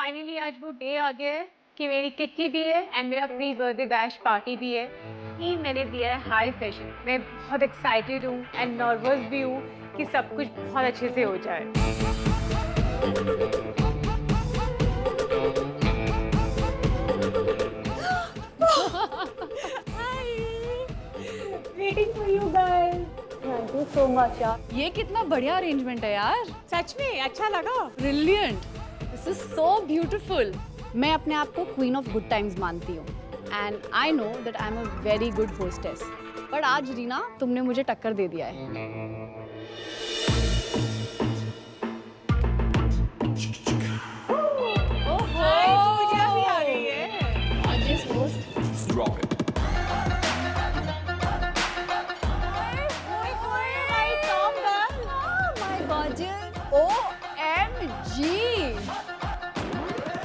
Finally आज वो day आ गया है कि मेरी किट्टी भी है एंड मेरा प्री बर्थडे बैश पार्टी भी है। ये मैंने दिया है हाई फैशन। मैं बहुत एक्साइटेड हूँ एंड नर्वस भी हूँ कि सब कुछ बहुत अच्छे से हो जाए। Waiting for you guys. Thank you so much यार। ये कितना बढ़िया अरेंजमेंट है यार। सच में अच्छा लगा। Brilliant. This is so beautiful. मैं अपने आप को क्वीन ऑफ गुड टाइम्स मानती हूँ and I know that I am a very good hostess. But आज रीना तुमने मुझे टक्कर दे दिया है।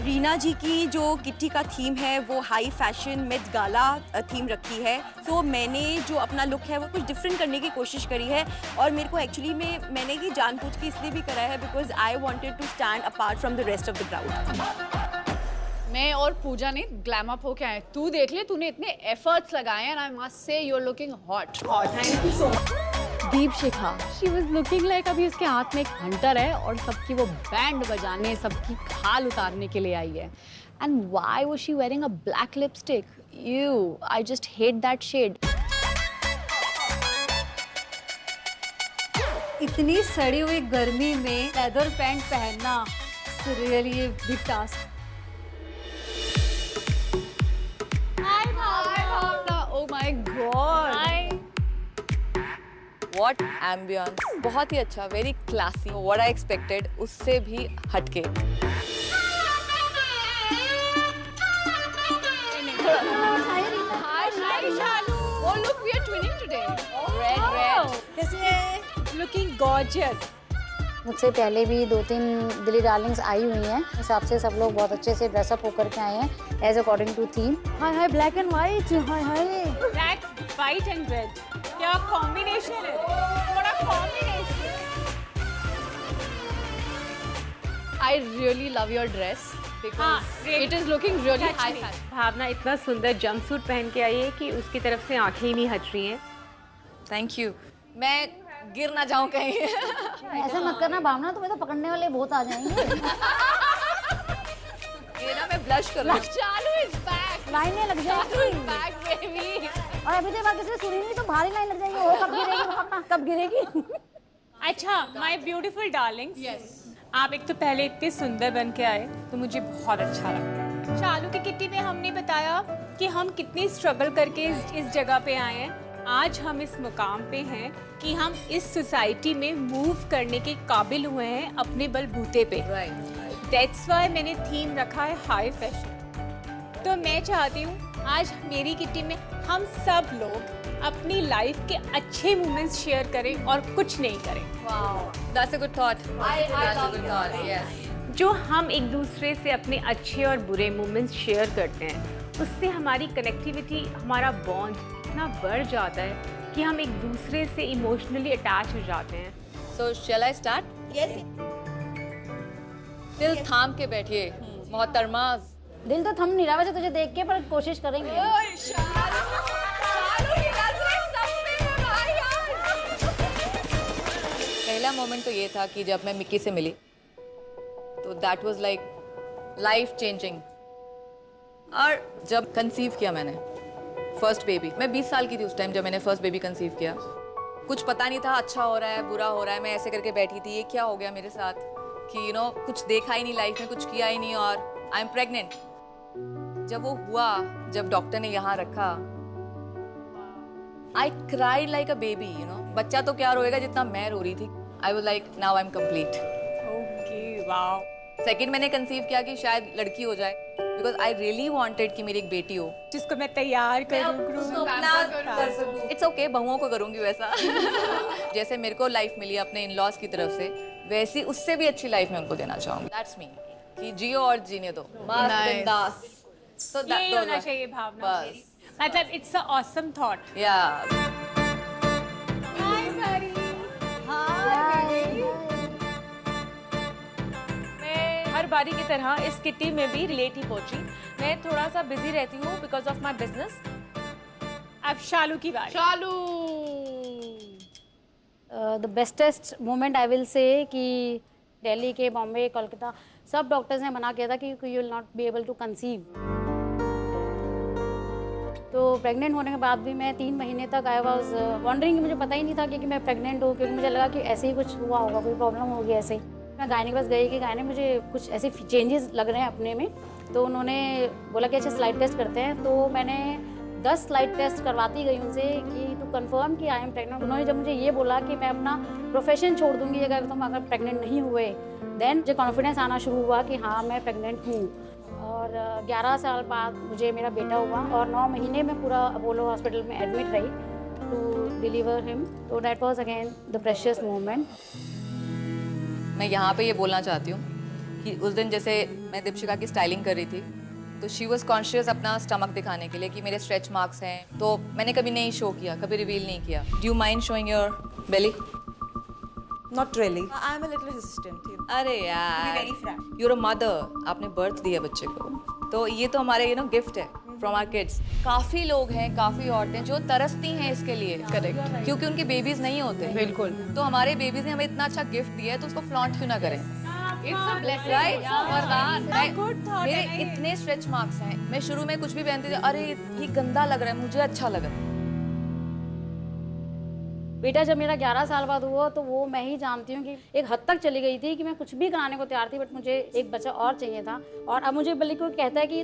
रीना जी की जो किट्टी का थीम है वो हाई फैशन मिड गाला थीम रखी है। तो मैंने जो अपना लुक है वो कुछ डिफरेंट करने की कोशिश करी है और मेरे को एक्चुअली मैंने ये जानबूझ के इसलिए भी करा है because I wanted to stand apart from the rest of the crowd. मैं और पूजा ने ग्लैम अप होके आए। तू देख ले, तूने इतने एफर्ट्स लगाए हैं and I must say you are looking hot. Thank you so much. Deepshikha, she was looking like अभी उसके हाथ में एक हंटर है और सबकी वो बैंड बजाने, सबकी खाल उतारने के लिए आई है। And why was she wearing a black lipstick? You, I just hate that shade. इतनी सड़ी हुई गर्मी में लेदर पैंट पहनना really a big task. Oh my God! What ambience! बहुत ही अच्छा, very classy. What I expected, उससे भी हटके। Oh look, we are twinning today. Red. कैसी है? Looking gorgeous. मुझसे पहले भी 2-3 दिल्ली डार्लिंग्स आई हुई हैं। इस हिसाब से सब लोग बहुत अच्छे से ड्रेसअप होकर के आए हैं as according to theme. Hi hi black and white, hi hi Black, white and red. क्या कॉम्बिनेशन है? बड़ा combination. I really love your dress because it is looking really high fashion. भावना इतना सुंदर जंपसूट पहन के आई है कि उसकी तरफ से आंखें ही नहीं हट रही हैं। Thank you. मैं गिर ना जाऊं कहीं। ऐसा मत करना भावना, तुम्हें तो पकड़ने वाले बहुत आ जाएंगे। ये ना मैं ब्लश कर रही हूं। Chalu is back. लाइनें लग Chalu जाएंगी। is back, baby. और अभी तक बात किसी ने सुनी नहीं तो भारी लाइन लग जाएगी। वो कब गिरेगी, कब गिरेगी। अच्छा, माय ब्यूटीफुल डार्लिंग्स। Yes. आप एक तो पहले इतने सुंदर बन के आए तो मुझे बहुत अच्छा लगा। चालू की किट्टी में हमने बताया कि हम कितनी स्ट्रगल करके इस जगह पे आए हैं। आज हम इस मुकाम पे हैं कि हम इस सोसाइटी में मूव करने के काबिल हुए हैं अपने बलबूते पे। दैट्स वाई मैंने थीम रखा है हाई फैशन। तो मैं चाहती हूँ आज मेरी किट्टी में हम सब लोग अपनी लाइफ के अच्छे मोमेंट्स शेयर करें और कुछ नहीं करें। Wow. That's a good thought. That's a good thought. Yes. जो हम एक दूसरे से अपने अच्छे और बुरे मोमेंट्स शेयर करते हैं उससे हमारी कनेक्टिविटी, हमारा बॉन्ड इतना बढ़ जाता है कि हम एक दूसरे से इमोशनली अटैच हो जाते हैं। So shall I start? Yes. दिल थाम के बैठिए, मोहतरमा। दिल तो थम नहीं रहा वैसे तुझे देख के, पर कोशिश करेंगे। पहला मोमेंट तो ये था कि जब मैं मिक्की से मिली तो that was like life changing. और जब कंसीव किया मैंने फर्स्ट बेबी, मैं 20 साल की थी उस टाइम जब मैंने फर्स्ट बेबी कंसीव किया। कुछ पता नहीं था अच्छा हो रहा है बुरा हो रहा है, मैं ऐसे करके बैठी थी ये क्या हो गया मेरे साथ कि कुछ देखा ही नहीं लाइफ में, कुछ किया ही नहीं और आई एम प्रेग्नेंट। जब वो हुआ, जब डॉक्टर ने यहाँ रखा, I cried like a baby. बच्चा तो क्या रोएगा जितना मैं रो रही थी। I was like now I am complete. Okay, wow. Second मैंने कंसीव किया कि शायद लड़की हो जाए बिकॉज आई रियली वांटेड कि मेरी एक बेटी हो जिसको मैं तैयार करूं। इट्स ओके, बहुओं को करूंगी वैसा। जैसे मेरे को लाइफ मिली अपने इन लॉज की तरफ से, वैसी उससे भी अच्छी लाइफ मैं उनको देना चाहूंगी। दैट्स मी कि जियो और जीने दो मस्त बिंदास। सो यही होना चाहिए भावना। बस मतलब इट्स अ ऑसम थॉट। या हाय बड़ी। मैं हर हर बारी की तरह इस किट्टी में भी लेट ही पहुंची। मैं थोड़ा सा बिजी रहती हूँ बिकॉज ऑफ माई बिजनेस। अब शालू की बारी। चालू। The bestest moment I will say कि दिल्ली के, बॉम्बे, कोलकाता सब डॉक्टर्स ने मना किया था कि you will not be able to conceive. तो प्रेग्नेंट होने के बाद भी मैं 3 महीने तक आई वाज वॉन्डरिंग, मुझे पता ही नहीं था कि मैं प्रेग्नेंट हूँ, क्योंकि मुझे लगा कि ऐसे ही कुछ हुआ होगा, कोई प्रॉब्लम होगी ऐसे ही। मैं गायने के पास गई कि गायने मुझे कुछ ऐसे चेंजेस लग रहे हैं अपने में, तो उन्होंने बोला कि अच्छा स्लाइड टेस्ट करते हैं। तो मैंने 10 स्लाइड टेस्ट करवाती गई उनसे कि टू कंफर्म कि आई एम प्रेग्नेंट। उन्होंने जब मुझे ये बोला कि मैं अपना प्रोफेशन छोड़ दूंगी अगर तुम प्रेग्नेंट नहीं हुए, देन मुझे कॉन्फिडेंस आना शुरू हुआ कि हाँ मैं प्रेग्नेंट हूँ। और 11 साल बाद मुझे मेरा बेटा हुआ और 9 महीने में पूरा अपोलो हॉस्पिटल में एडमिट रही टू डिलीवर हिम। तो that was again the precious moment. मैं यहाँ पे ये बोलना चाहती हूँ कि उस दिन जैसे मैं दीपशिका की स्टाइलिंग कर रही थी, तो शी वॉज कॉन्शियस अपना स्टमक दिखाने के लिए कि मेरे स्ट्रेच मार्क्स हैं, तो मैंने कभी नहीं शो किया, कभी रिवील नहीं किया। Do you mind showing your belly? Not really. I'm a little hesitant. अरे To be यार, very frank. You're a mother, आपने बर्थ दिया बच्चे को, तो ये तो हमारे गिफ्ट है फ्रॉम आवर किड्स। काफी लोग हैं, काफी औरतें जो तरसती हैं इसके लिए, करेक्ट, क्योंकि उनके बेबीज नहीं होते। बिल्कुल। तो हमारे बेबीज ने हमें इतना अच्छा गिफ्ट दिया है, तो उसको फ्लॉन्ट क्यों ना करें? It's a blessing. राइट, वरदान। good thought मेरे है ये। इतने स्ट्रेच मार्क्स हैं, मैं शुरू में कुछ भी पहनती थी, अरे ये गंदा लग रहा है, मुझे अच्छा लगा। बेटा जब मेरा 11 साल बाद हुआ तो वो मैं ही जानती हूँ कि एक हद तक चली गई थी कि मैं कुछ भी कराने को तैयार थी, बट मुझे एक बच्चा और चाहिए था। और अब मुझे बल्कि कोई कहता है कि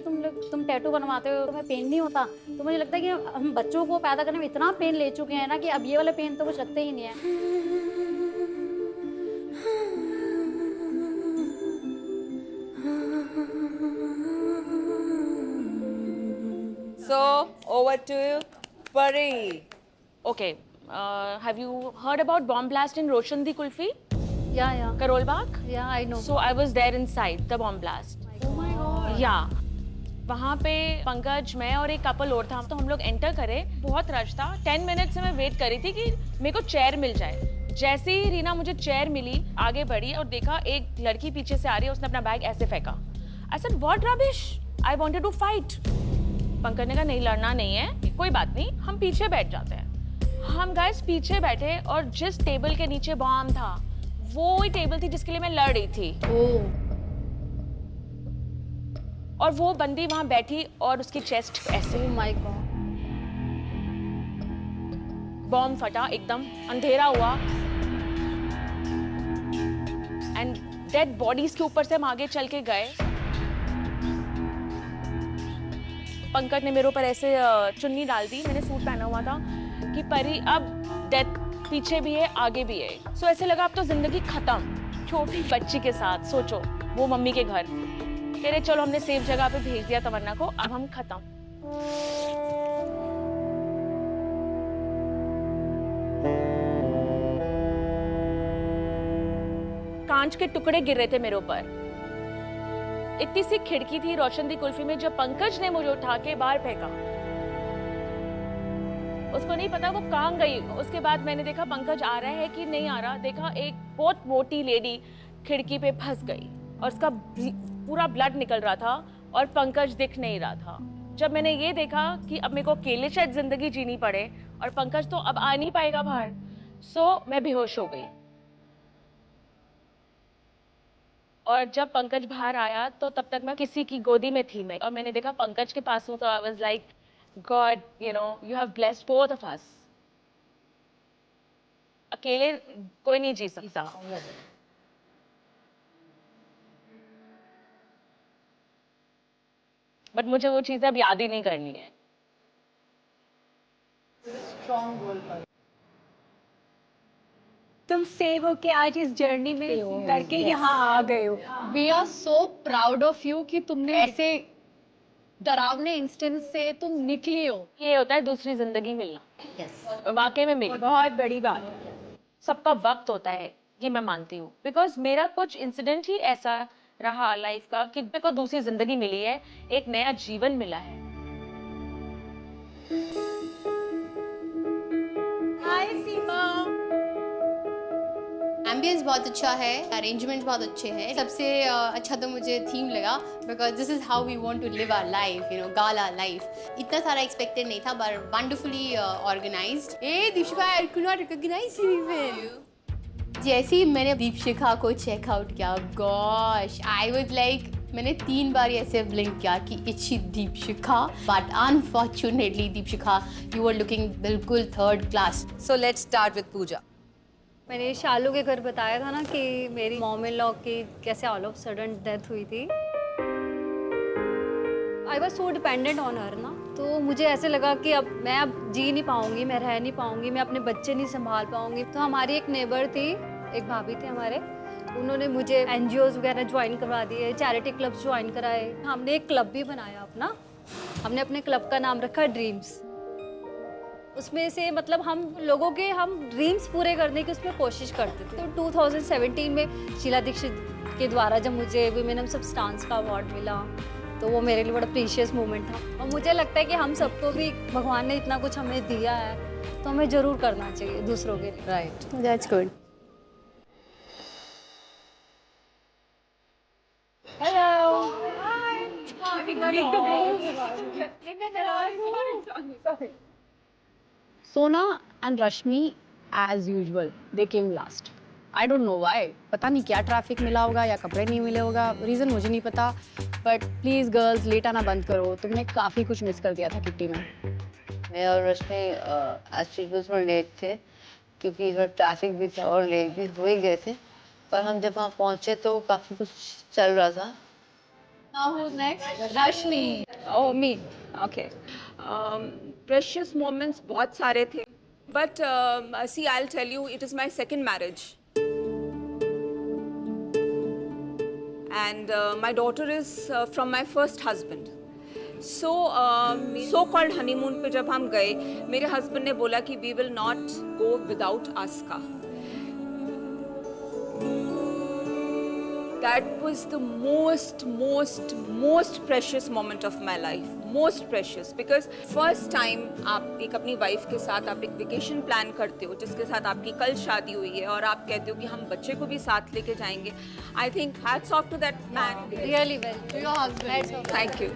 तुम टैटू बनवाते हो, तुम्हें पेन नहीं होता, तो मुझे लगता है कि हम बच्चों को पैदा करने में इतना पेन ले चुके हैं ना कि अब ये वाला पेन तो कुछ लगते ही नहीं है। So over to you, Pari. Okay, have you heard about bomb blast in Roshan Di Kulfi, या Karol Bagh? या I know. So I was there inside the bomb blast. Oh my God. या वहाँ पे पंकज, मैं और एक couple और था, तो हम लोग एंटर करे, बहुत रश था। 10 मिनट से मैं वेट कर रही थी कि मेरे को चेयर मिल जाए। जैसे ही रीना मुझे चेयर मिली, आगे बढ़ी और देखा एक लड़की पीछे से आ रही है, उसने अपना बैग ऐसे फेंका। I said what rubbish, I wanted to fight. Pankaj ने कहा नहीं, लड़ना नहीं है, कोई बात नहीं, हम पीछे बैठ जाते हैं। हम गाइस पीछे बैठे और जिस टेबल के नीचे बॉम्ब था, वो ही टेबल थी जिसके लिए मैं लड़ रही थी। और वो बंदी वहां बैठी और उसकी चेस्ट ऐसे। Oh my God. बॉम्ब फटा, एकदम अंधेरा हुआ एंड डेड बॉडीज के ऊपर से हम आगे चल के गए। पंकज ने मेरे ऊपर ऐसे चुन्नी डाल दी, मैंने सूट पहना हुआ था, कि परी अब डेथ पीछे भी है आगे भी है। सो ऐसे लगा अब तो जिंदगी खत्म। छोटी बच्ची के साथ, सोचो, वो मम्मी के घर, कह रहे चलो हमने सेफ जगह पे भेज दिया तमन्ना को, अब हम खत्म। कांच के टुकड़े गिर रहे थे मेरे ऊपर। इतनी सी खिड़की थी रोशन दी कुल्फी में, जब पंकज ने मुझे उठा के बाहर फेंका। उसको नहीं पता वो कहाँ गई। उसके बाद मैंने देखा पंकज आ रहा है कि नहीं आ रहा, देखा एक बहुत मोटी लेडी खिड़की पे फंस गई और उसका पूरा ब्लड निकल रहा था और पंकज दिख नहीं रहा था। जब मैंने ये देखा कि अब मेरे को अकेले शायद जिंदगी जीनी पड़े और पंकज तो अब आ नहीं पाएगा बाहर, सो मैं बेहोश हो गई। और जब पंकज बाहर आया तो तब तक मैं किसी की गोदी में थी मैं, और मैंने देखा पंकज के पास हूँ, तो I was like God, you have blessed both of us. अकेले कोई नहीं जी सकता। बट मुझे वो चीजें अब याद ही नहीं करनी है। तुम सेव होके आज इस जर्नी में करके यहाँ आ गए हो। We are so proud of you कि तुमने ऐसे डरावने इंस्टेंस से तुम निकली हो। ये होता है दूसरी जिंदगी मिलना। वाकई में मिली। बहुत बड़ी बात है। सबका वक्त होता है, ये मैं मानती हूँ, बिकॉज मेरा कुछ इंसिडेंट ही ऐसा रहा लाइफ का कि मेरे को दूसरी जिंदगी मिली है, एक नया जीवन मिला है। हाय सीमा। आई एम एम्बियंस बहुत अच्छा है, अरेंजमेंट्स बहुत अच्छे हैं। सबसे अच्छा तो मुझे थीम लगा, because this is how we want to live our life, you know, gala life. इतना सारा एक्सपेक्टेड नहीं था, बट वंडरफुली ऑर्गेनाइज्ड। ए Deepika, I could not recognise you even. जैसे ही मैंने दीपशिखा को चेकआउट किया, गॉश, आई वाज लाइक, मैंने 3 बार ऐसे ब्लिंक किया कि it's Deepshikha, but unfortunately Deepshikha, you are looking बिल्कुल 3rd class. So let's start with Pooja. मैंने शालू के घर बताया था ना कि मेरी मॉम इन लॉ की कैसे ऑल ऑफ सडन डेथ हुई थी। I was so dependent on her ना, तो मुझे ऐसे लगा कि अब मैं जी नहीं पाऊंगी, मैं रह नहीं पाऊंगी, मैं अपने बच्चे नहीं संभाल पाऊंगी। तो हमारी एक नेबर थी, एक भाभी थी हमारे, उन्होंने मुझे NGOs वगैरह ज्वाइन करवा दिए, चैरिटी क्लब्स ज्वाइन कराए। हमने एक क्लब भी बनाया अपना, हमने अपने क्लब का नाम रखा ड्रीम्स। उसमें से मतलब हम लोगों के ड्रीम्स पूरे करने की उसमें कोशिश करते थे। तो 2017 में शीला दीक्षित के द्वारा जब मुझे विमेन सब्सटेंस का अवार्ड मिला, तो वो मेरे लिए बड़ा प्रीशियस मोमेंट था। और मुझे लगता है कि हम सबको भी भगवान ने इतना कुछ हमें दिया है, तो हमें ज़रूर करना चाहिए दूसरों के लिए। Right. That's good. Sona and Rashmi, as usual, they came last. I don't know why. पता नहीं क्या ट्रैफिक मिला होगा या कपड़े नहीं मिले होगा, रीज़न मुझे नहीं पता। बट प्लीज़ गर्ल्स, लेट आना बंद करो, तुमने काफ़ी कुछ मिस कर दिया था किट्टी में। मैं और रश्मि आज में लेट थे, क्योंकि इधर ट्रैफिक भी था और लेट भी हो ही गए थे। पर हम जब वहाँ पहुँचे तो काफ़ी कुछ चल रहा था। Now who's next? Rashmi. Oh, me. Okay. Precious moments बहुत सारे थे. But see, I'll tell you, it is my second marriage. And my daughter is from my first husband. So-called honeymoon पे जब हम गए, मेरे husband ने बोला कि we will not go without Aska. That was the most precious moment of my life. Most precious, because first time आप एक अपनी वाइफ के साथ आप एक वेकेशन प्लान करते हो, जिसके साथ आपकी कल शादी हुई है, और आप कहते हो कि हम बच्चे को भी साथ लेके जाएंगे। I think hats off to that man. Really well. To your husband. Thank you.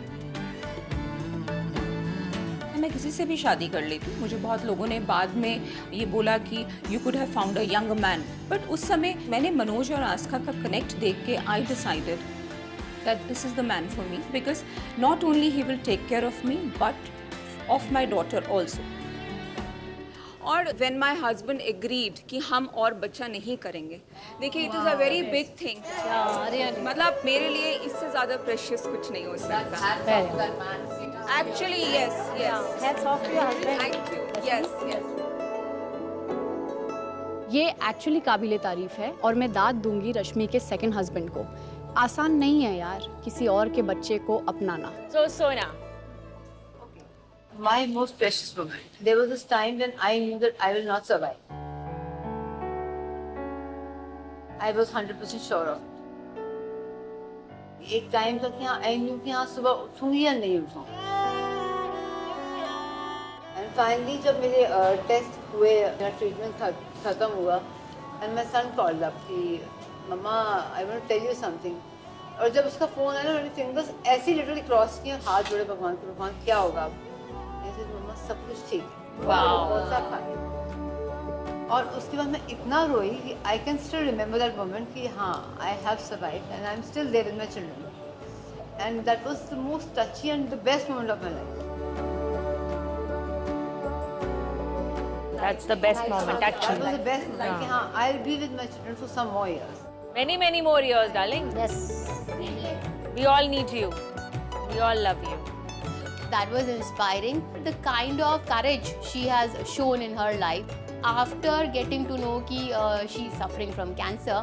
मैं किसी से भी शादी कर लेती। मुझे बहुत लोगों ने बाद में ये बोला कि you could have found a young man, but उस समय मैंने मनोज और आस्का का कनेक्ट देख के I decided that this is the man for me, because not only he will take care of me but of my daughter also. और when my husband agreed कि हम और बच्चा नहीं करेंगे, देखिए it is a very big thing. मतलब मेरे लिए इससे ज़्यादा precious कुछ नहीं हो सकता. Actually, yes. Hats off to your husband. Thank you. Yes. ये एक्चुअली काबिले तारीफ है, और मैं दाद दूंगी रश्मि के सेकंड हस्बैंड को। आसान नहीं है यार किसी और के बच्चे को अपनाना। So Sona, My most precious moment. There was this time when I knew that I will not survive. I was 100% sure of it. एक टाइम तक यहाँ I knew कि यहाँ सुबह उठूंगी या नहीं उठूंगी। And finally जब मेरे टेस्ट हुए, मेरा ट्रीटमेंट खत्म हुआ, and my son called up कि मम्मा I want to tell you something. और जब उसका फोन आया ना, मैंने फिंगर्स ऐसे लिटरली क्रॉस किए, हाथ जोड़े भगवान को, भगवान क्या होगा? मम्मा सब कुछ ठीक है, बहुत सा खाया। और उसके बाद मैं इतना रोई कि I can still remember that moment कि हाँ, I have survived and I am still there with my children, and that was the most touchy and the best moment of my life. that's the best moment actually. That was the best moment कि हाँ, I'll be with my children for some more years. Many more years, darling. Yes. We all need you. We all love you. That was inspiring. The kind of courage she has shown in her life after getting to know कि she is suffering from cancer,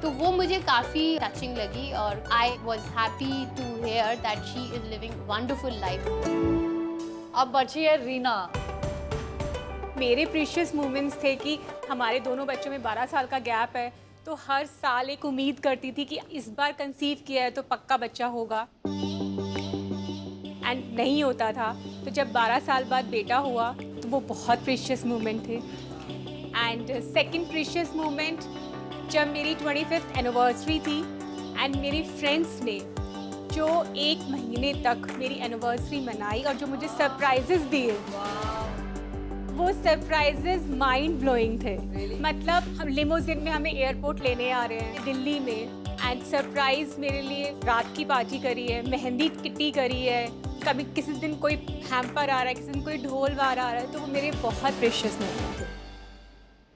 तो वो मुझे काफ़ी touching लगी, और I was happy to hear that she is living wonderful life. अब बची है रीना। मेरे प्रीशियस मोमेंट्स थे कि हमारे दोनों बच्चों में 12 साल का गैप है, तो हर साल एक उम्मीद करती थी कि इस बार कंसीव किया है तो पक्का बच्चा होगा, एंड नहीं होता था। तो जब 12 साल बाद बेटा हुआ तो वो बहुत प्रीशियस मोमेंट थे। एंड सेकंड प्रीशियस मोमेंट जब मेरी 25th एनिवर्सरी थी एंड मेरी फ्रेंड्स ने जो 1 महीने तक मेरी एनिवर्सरी मनाई और जो मुझे सरप्राइजेस दिए, वो सरप्राइजेस माइंड ब्लोइंग थे। मतलब हम लिमोजिन में हमें एयरपोर्ट लेने आ रहे हैं दिल्ली में, एंड सरप्राइज मेरे लिए रात की पार्टी करी है, मेहंदी किट्टी करी है, कभी किसी दिन कोई हैम्पर आ रहा है, किसी दिन कोई ढोल वार आ रहा है, तो वो मेरे बहुत प्रेशियस मोमेंट थे।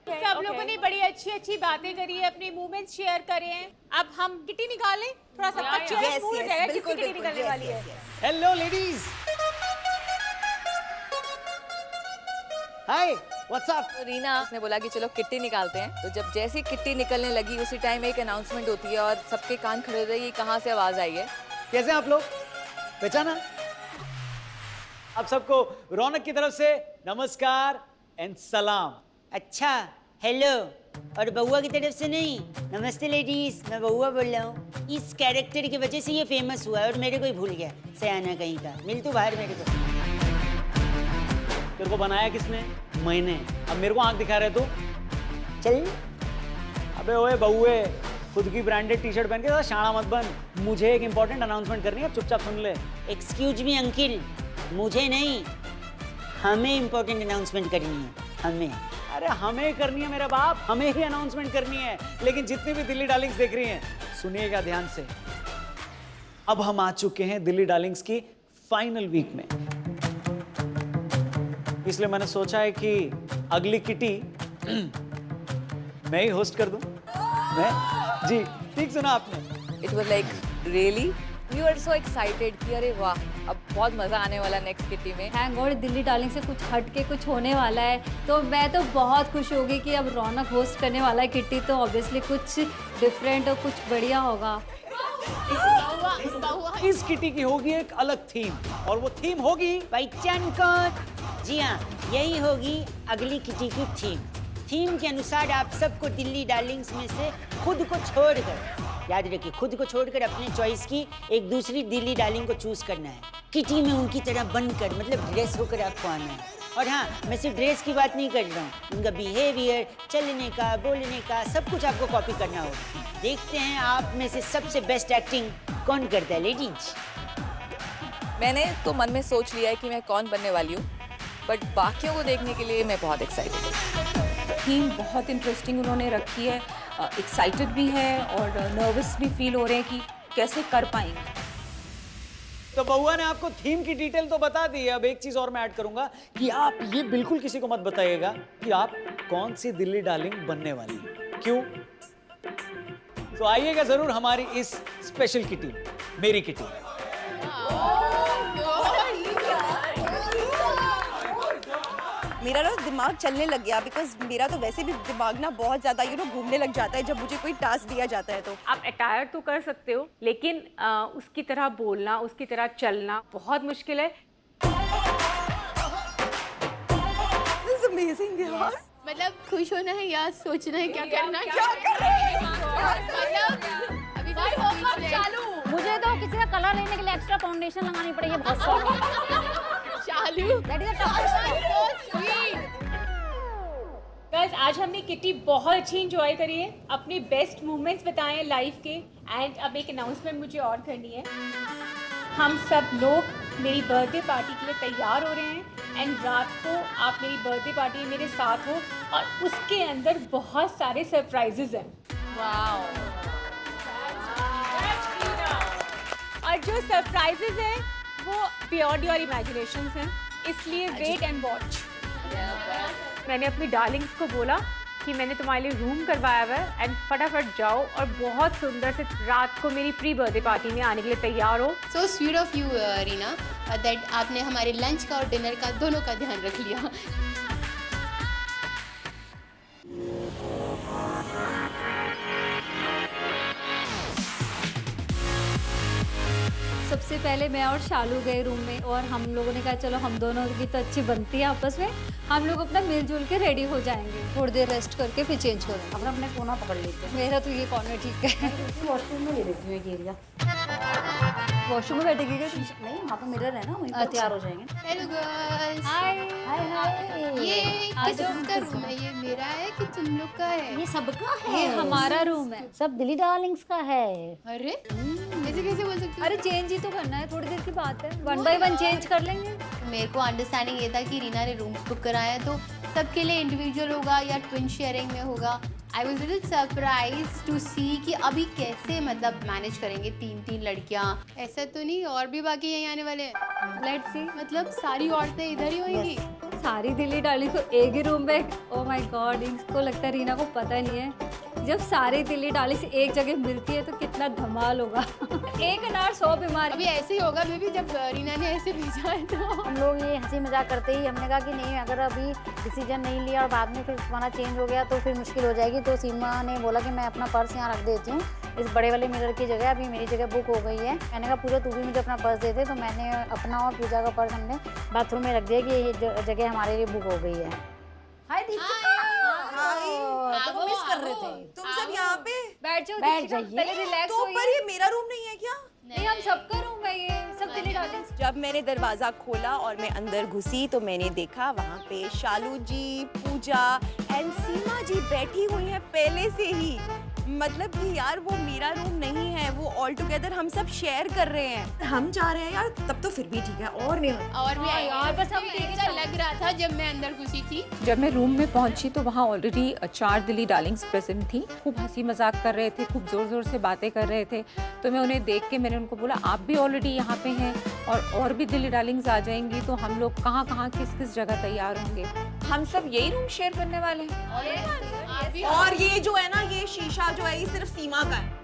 सब लोगों ने बड़ी अच्छी अच्छी बातें करी है, अपने मूवमेंट्स शेयर करे हैं। अब हम किट्टी निकालें, थोड़ा सबका चेयर फुल हो जाएगा, किसकी किट्टी निकलने वाली है। Hello ladies, hi what's up. Reena उसने बोला कि चलो किट्टी निकालते हैं, तो जब जैसी किट्टी निकलने लगी उसी टाइम एक अनाउंसमेंट होती है और सबके कान खड़े हो जाए, ये कहाँ से आवाज आई है। कैसे हैं आप लोग, पहचाना? आप सबको रौनक की तरफ से नमस्कार एंड सलाम। अच्छा हेलो, और बउआ की तरफ से नहीं। नमस्ते लेडीज, मैं बउआ बोल रहा हूँ। इस कैरेक्टर की वजह से ये फेमस हुआ है और मेरे को ही भूल गया, सयाना कहीं का। मिल तू बाहर मेरे को। तेरे को बनाया किसने? मैंने। अब मेरे को आंख दिखा रहे तू? चल। अबे ओए बउए, खुद की ब्रांडेड टी शर्ट पहन के शाना मत बन। मुझे एक इंपॉर्टेंट अनाउंसमेंट करनी है, चुपचाप सुन ले। एक्सक्यूज मी अंकिल, मुझे नहीं, हमें इंपॉर्टेंट अनाउंसमेंट करनी है। हमें? अरे हमें करनी है मेरे बाप, हमें ही अनाउंसमेंट करनी है। लेकिन जितनी भी दिल्ली डार्लिंग्स देख रही हैं, सुनिएगा ध्यान से। अब हम आ चुके हैं दिल्ली डार्लिंग्स की फाइनल वीक में, इसलिए मैंने सोचा है कि अगली किटी मैं ही होस्ट कर दूं। मैं? जी ठीक सुना आपने। It was like really you are so excited कि अरे वाह, अब बहुत मजा आने वाला नेक्स्ट किटी में। थैंक गॉड दिल्ली डार्लिंग से कुछ हट के कुछ होने वाला है, तो मैं तो बहुत खुश होगी कि अब रौनक होस्ट करने वाला है किट्टी, तो ऑब्वियसली कुछ डिफरेंट और कुछ बढ़िया होगा। इस किटी की होगी एक अलग थीम, और वो थीम होगी पहचान कौन? जी हाँ, यही होगी अगली किटी की थीम। थीम के अनुसार आप सबको दिल्ली डार्लिंग्स में से खुद को छोड़कर, याद रखिए, खुद को छोड़कर अपने चॉइस की एक दूसरी दिल्ली डार्लिंग को चूज करना है। किटी में उनकी तरह बनकर, मतलब ड्रेस होकर आपको आना है। और हाँ, मैं सिर्फ ड्रेस की बात नहीं कर रहा हूँ, उनका बिहेवियर, चलने का, बोलने का, सब कुछ आपको कॉपी करना होगा। देखते हैं आप में से सबसे बेस्ट एक्टिंग कौन करता है लेडीज। मैंने तो मन में सोच लिया है कि मैं कौन बनने वाली हूँ, बट बाकियों को देखने के लिए मैं बहुत एक्साइटेड हूँ। थीम बहुत इंटरेस्टिंग उन्होंने रखी है, एक्साइटेड भी है और नर्वस भी फील हो रहे हैं कि कैसे कर पाएंगे। तो बउआ ने आपको थीम की डिटेल तो बता दी है। अब एक चीज और मैं ऐड करूंगा कि आप ये बिल्कुल किसी को मत बताइएगा कि आप कौन सी दिल्ली डार्लिंग बनने वाली हैं। क्यों? तो आइएगा जरूर हमारी इस स्पेशल किटी, मेरी किटी। मेरा ना दिमाग चलने लग गया, बिकॉज मेरा तो वैसे भी दिमाग ना बहुत ज़्यादा घूमने लग जाता है जब मुझे कोई टास्क दिया जाता है। तो आप अटायर तो कर सकते हो, लेकिन उसकी तरह बोलना, उसकी तरह चलना बहुत मुश्किल है। This is amazing यार। मतलब खुश होना है या सोचना है क्या करना है? क्या कर रहे हैं? अभी तो चालू। मुझे तो किसी का कलर लेने के लिए एक्स्ट्रा फाउंडेशन लगानी पड़ेगी बहुत सारी। चालू। That is a tough one. Guys, आज हमने किट्टी बहुत अच्छी एंजॉय करी है, अपने बेस्ट मोमेंट्स बताए हैं लाइफ के। एंड अब एक अनाउंसमेंट मुझे और करनी है। हम सब लोग मेरी बर्थडे पार्टी के लिए तैयार हो रहे हैं, एंड रात को आप मेरी बर्थडे पार्टी में मेरे साथ हो, और उसके अंदर बहुत सारे सरप्राइजेज हैं। और जो सरप्राइजेज हैं वो बियॉन्ड योर इमेजिनेशन हैं, इसलिए वेट एंड वॉच। मैंने अपनी डार्लिंग्स को बोला कि मैंने तुम्हारे लिए रूम करवाया हुआ है, एंड फटाफट जाओ और बहुत सुंदर से रात को मेरी प्री बर्थडे पार्टी में आने के लिए तैयार हो। So sweet of you, Reena, that आपने हमारे लंच का और डिनर का दोनों का ध्यान रख लिया। सबसे पहले मैं और शालू गए रूम में, और हम लोगों ने कहा चलो हम दोनों की तो अच्छी बनती है आपस में, हम लोग अपना मिलजुल के रेडी हो जाएंगे, थोड़ी देर रेस्ट करके फिर चेंज करेंगे। अपना अपने कोना पकड़ लेते हैं। मेरा तो ये कॉर्नर ठीक है। वॉशरूम में ले लेती हूँ एक एरिया। वॉशरूम में बैठेगी क्या? नहीं, वहाँ पे मिरर है ना, वहीं पर तैयार हो जाएंगे। हेलो गर्ल्स, हाय हाय। ये किस का रूम है? ये मेरा है कि तुम लोग का है? ये सबका है, ये हमारा रूम है। सब दिल्ली डार्लिंग्स का है। अरे ऐसे कैसे बोल सकते हो? अरे चेंज ही तो करना है, थोड़ी देर की बात है, 1 by 1 चेंज कर लेंगे। मेरे को अंडरस्टैंडिंग ये था कि रीना ने रूम्स बुक कराया है तो सबके लिए इंडिविजुअल होगा या ट्विन शेयरिंग में होगा। I was little surprise to see कि अभी कैसे मतलब मैनेज करेंगे 3-3 लड़कियाँ। ऐसा तो नहीं और भी बाकी यहीं आने वाले हैं? Let's see. मतलब सारी औरतें इधर ही होंगी? सारी दिल्ली डार्लिंग को एक ही रूम में, ओह माय गॉड, इसको लगता है रीना को पता नहीं है जब सारी दिल्ली डार्लिंग से एक जगह मिलती है तो कितना धमाल होगा। एक अनार 100 बीमार। अभी ऐसे ही होगा बेबी, जब रीना ने ऐसे भेजा है तो हम लोग ये हंसी मजाक करते ही हमने कहा कि नहीं, अगर अभी डिसीजन नहीं लिया और बाद में फिर तुम्हारा चेंज हो गया तो फिर मुश्किल हो जाएगी। तो सीमा ने बोला कि मैं अपना पर्स यहाँ रख देती हूँ इस बड़े वाले मिरर की जगह, अभी मेरी जगह बुक हो गई है। मैंने कहा पूरा तू भी मुझे अपना पर्स दे दे, तो मैंने अपना और पूजा का पर्स हमने बाथरूम में रख दिया कि ये जगह हमारे लिए बुक हो गई है। हाय दीपिका, तो मिस कर रहे थे तुम सब यहाँ पे। बैठ जाओ, बैठ जाइए। पहले रिलैक्स तो पर ये मेरा रूम नहीं है क्या? नहीं, हम सबका रूम है, ये सब दिल्ली डार्लिंग्स। जब मैंने दरवाजा खोला और मैं अंदर घुसी तो मैंने देखा वहाँ पे शालू जी, पूजा एंड सीमा जी बैठी हुई हैं पहले से ही। मतलब कि यार वो मेरा रूम नहीं है, वो ऑल टुगेदर हम सब शेयर कर रहे हैं। हम जा रहे हैं यार, तब तो फिर भी ठीक है। और नहीं और भी आई यार, बस हम ऐसा लग रहा था जब मैं अंदर घुसी थी। जब मैं रूम में पहुंची तो वहाँ ऑलरेडी 4 दिल्ली डार्लिंग्स प्रेजेंट थी। खूब हंसी मजाक कर रहे थे, खूब ज़ोर ज़ोर से बातें कर रहे थे। तो मैं उन्हें देख के मैंने उनको बोला आप भी ऑलरेडी यहाँ पे हैं और भी दिल्ली डार्लिंग्स आ जाएंगी तो हम लोग कहाँ कहाँ किस किस जगह तैयार होंगे। हम सब यही रूम शेयर करने वाले हैं। और ये जो है ना, ये शीशा जो है ये सिर्फ सीमा का है।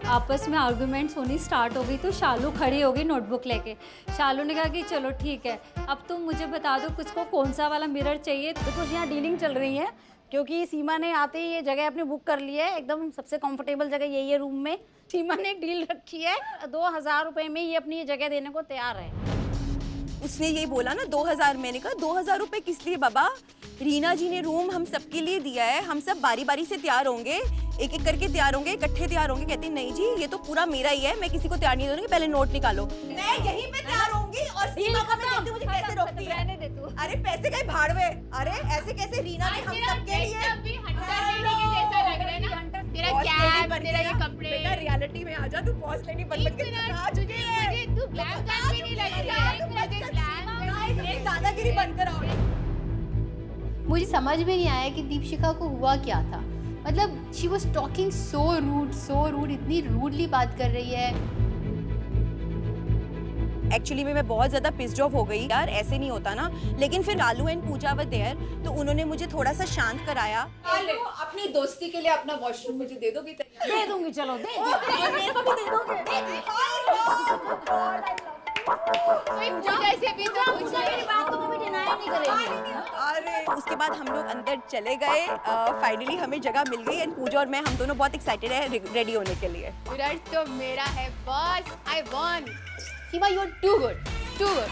आपस में आर्गुमेंट्स होनी स्टार्ट हो गई तो शालू खड़ी हो गई नोटबुक लेके। शालू ने कहा कि चलो ठीक है, अब तुम मुझे बता दो किसको कौन सा वाला मिरर चाहिए। तो कुछ यहाँ डीलिंग चल रही है क्योंकि सीमा ने आते ही ये जगह अपनी बुक कर ली है, एकदम सबसे कंफर्टेबल जगह यही है रूम में। सीमा ने एक डील रखी है, 2000 रुपए में ये अपनी ये जगह देने को तैयार है। उसने यही बोला ना 2000, मैंने कहा 2000 रुपए किस लिए बाबा? रीना जी ने रूम हम सबके लिए दिया है, हम सब बारी बारी से तैयार होंगे, एक एक करके तैयार होंगे, इकट्ठे तैयार होंगे। कहती नहीं जी ये तो पूरा मेरा ही है, मैं किसी को तैयार नहीं दूंगी, पहले नोट निकालो। मैं यहीं पे तैयार होंगी और सीमा का मैं कहती हूं मुझे कैसे रोकती है? रहने दे तू। अरे पैसे कहीं भाड़वे, अरे ऐसे कैसे रीना ने हम सबके लिए तेरा कैप, तेरा ये कपड़े। बेटा रियलिटी में आ जा, तू बॉस लेडी बन के आ चुकी है। तू ब्लैक कार्ड भी नहीं लग रहा है, दादागिरी बनकर आओ। मुझे समझ में नहीं आया कि दीपशिखा को हुआ क्या था। मतलब she was talking so rude, इतनी रूडली बात कर रही है। एक्चुअली मैं बहुत ज्यादा पिस्ड ऑफ हो गई यार, ऐसे नहीं होता ना। लेकिन फिर Lalu and Pooja were there तो उन्होंने मुझे थोड़ा सा शांत कराया। अपनी दोस्ती के लिए अपना वॉशरूम मुझे दे दोगी? दे दूंगी, चलो दे मेरे को भी दे दोगे। भी तो मेरी बात तो कभी डिनाई नहीं करेगी। अरे उसके बाद हम लोग अंदर चले गए, फाइनली हमें जगह मिल गई एंड पूजा और मैं हम दोनों बहुत एक्साइटेड है रेडी होने के लिए। विराट तो मेरा है boss, I won. Seema you are too good, too good.